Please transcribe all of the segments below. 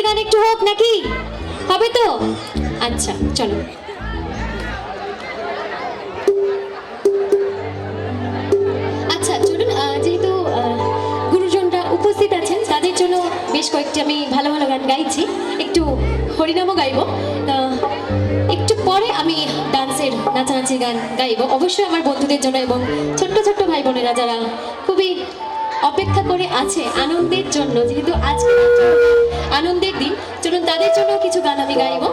গান একটু হোক নাকি? হবে তো? আচ্ছা চলো। আচ্ছা চলুন, যেহেতু গুরুজনরা উপস্থিত আছেন তাদের জন্য বেশ কয়েকটি আমি ভালো ভালো গান গাইছি, একটু হরিনামও গাইব। একটু পরে আমি ডান্সের নাচানাচির গান গাইব অবশ্যই আমার বন্ধুদের জন্য এবং ছোট্ট ছোট্ট ভাই বোনেরা যারা খুবই অপেক্ষা করে আছে আনন্দের জন্য, যেহেতু আজকে আনন্দের দিন, চলুন তাদের জন্য কিছু গান আমি গাইব।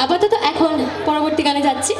আপাতত এখন পরবর্তী গানে যাচ্ছি।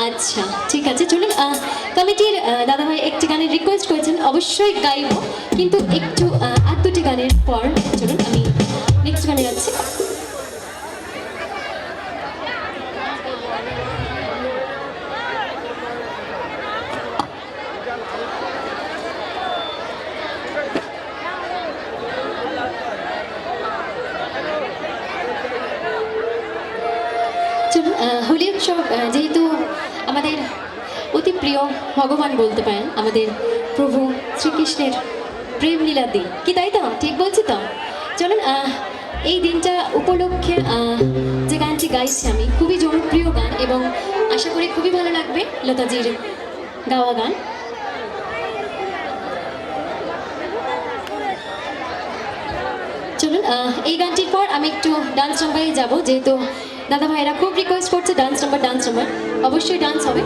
আচ্ছা ঠিক আছে, চলুন কমিটির দাদাভাই একটি গানের রিকোয়েস্ট করেছেন, অবশ্যই গাইব, কিন্তু একটু আর দুটি গানের পর চলুন আমি নেক্সট গানে যাচ্ছি। হোলি উৎসব যেহেতু আমাদের অতি প্রিয় ভগবান বলতে পারেন, আমাদের প্রভু শ্রীকৃষ্ণের প্রেম লীলার দিন, কি তাই তো? ঠিক বলছি তো? চলুন এই দিনটা উপলক্ষে যে গানটি গাইছি আমি, খুবই জনপ্রিয় গান এবং আশা করি খুবই ভালো লাগবে লতাজির গাওয়া গান। চলুন এই গানটির পর আমি একটু ডান্স নাম্বারে যাব, যেহেতু দাদা ভাইরা খুব রিকোয়েস্ট করছে ডান্স নাম্বার, অবশ্যই ডান্স হবে।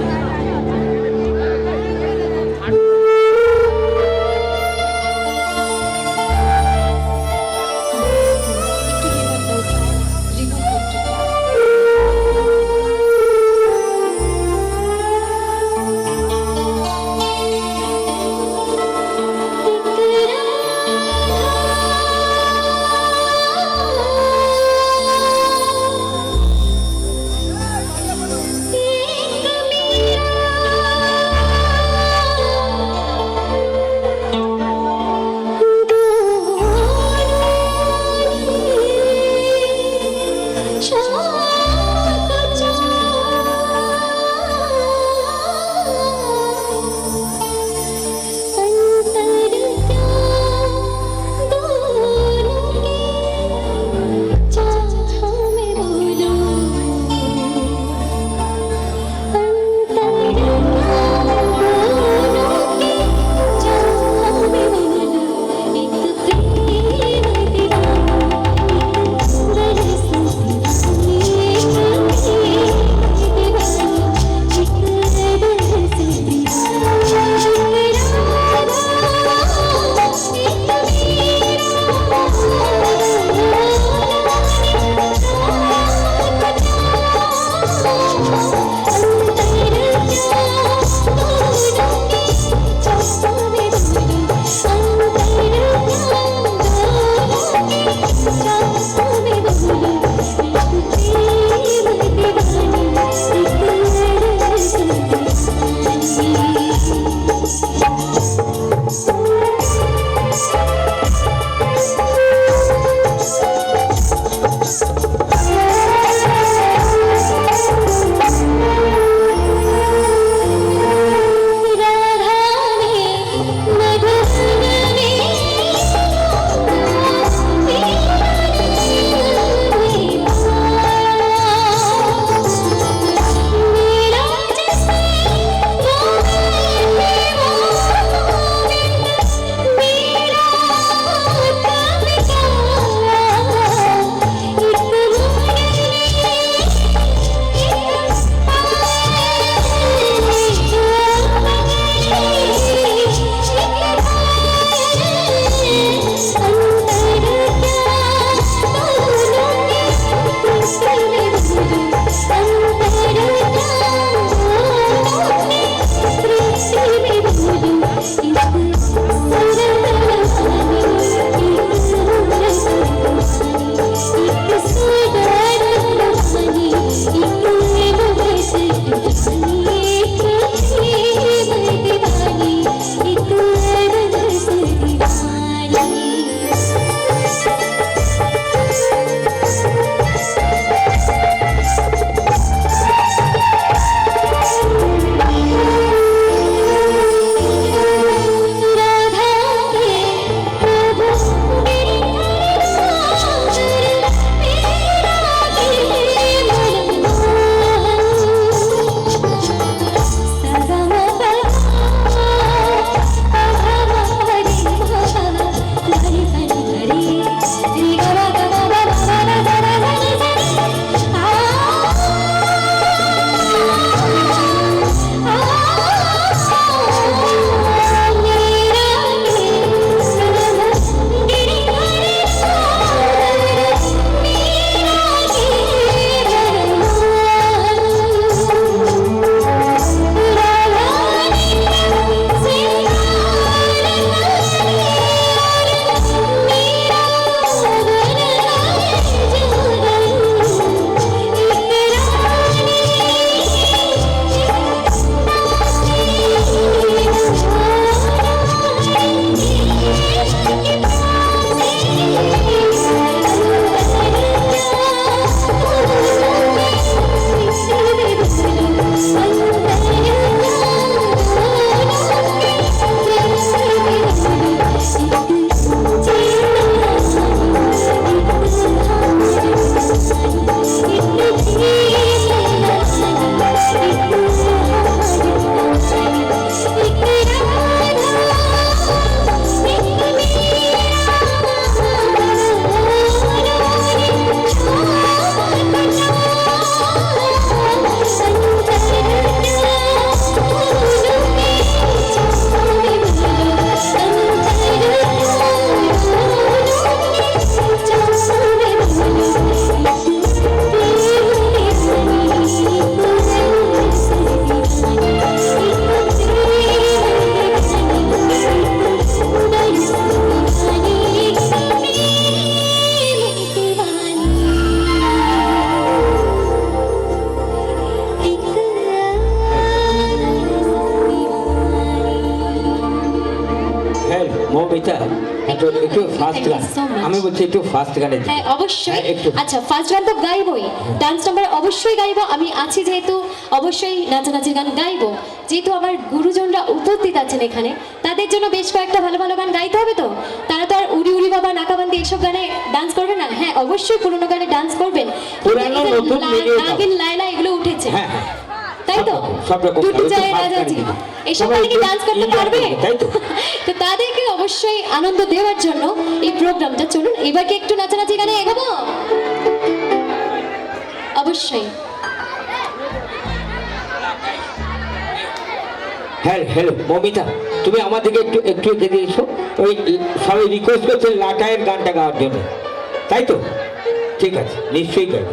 মমিতা একটু একটু ফাস্ট Thank you গান, so much. আমি বলছি একটু ফাস্ট গানে দিতে। হ্যাঁ অবশ্যই। হ্যাঁ, একটু। আচ্ছা ফার্স্ট গান তো গাইবই, ডান্স নাম্বার অবশ্যই গাইবো, আমি আছি যেহেতু অবশ্যই নাচানাচির গান গাইবো। যেহেতু আমার গুরুজনরা উপস্থিত আছেন এখানে, তাদের জন্য বেশ কয়েকটা ভালো ভালো গান গাইতে হবে তো। তারা তো আর উড়ি উড়ি বাবা নাকাবান্দি এইসব গানে ডান্স করবে না। হ্যাঁ অবশ্যই পুরোনো গানে ডান্স করবেন, পুরানো, নতুন মিলিয়ে দাও। নাগিন লায়লা এগুলো উঠেছে, হ্যাঁ হ্যাঁ তাই তো? সব রকম টুটু একটু যায় fast গানে রাজাজি দিতে। এইসব সবাই গানে কি একটু ডান্স করতে enjoy পারবে? করবে, তাই তো? তো তাদেরকে অবশ্যই আনন্দ দেওয়ার জন্য এই প্রোগ্রামটা, চলুন এবার কি একটু নাচানাচি গানে এগোবো? অবশ্যই। হ্যাঁ হ্যালো মমিতা, তুমি আমাদেরকে একটু একটু এগিয়ে এসো। ওই সবাই রিকোয়েস্ট করছে লাটায়ের গানটা গাওয়ার জন্য, তাই তো? ঠিক আছে, নিশ্চয়ই গাইব।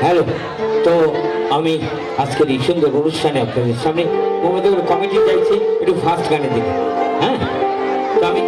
হ্যালো, তো আমি আজকের এই সুন্দর অনুষ্ঠানে আপনাদের সামনে মমতা কমিটি চাইছি একটু ফার্স্ট গানে দিবে। হ্যাঁ, তো আমি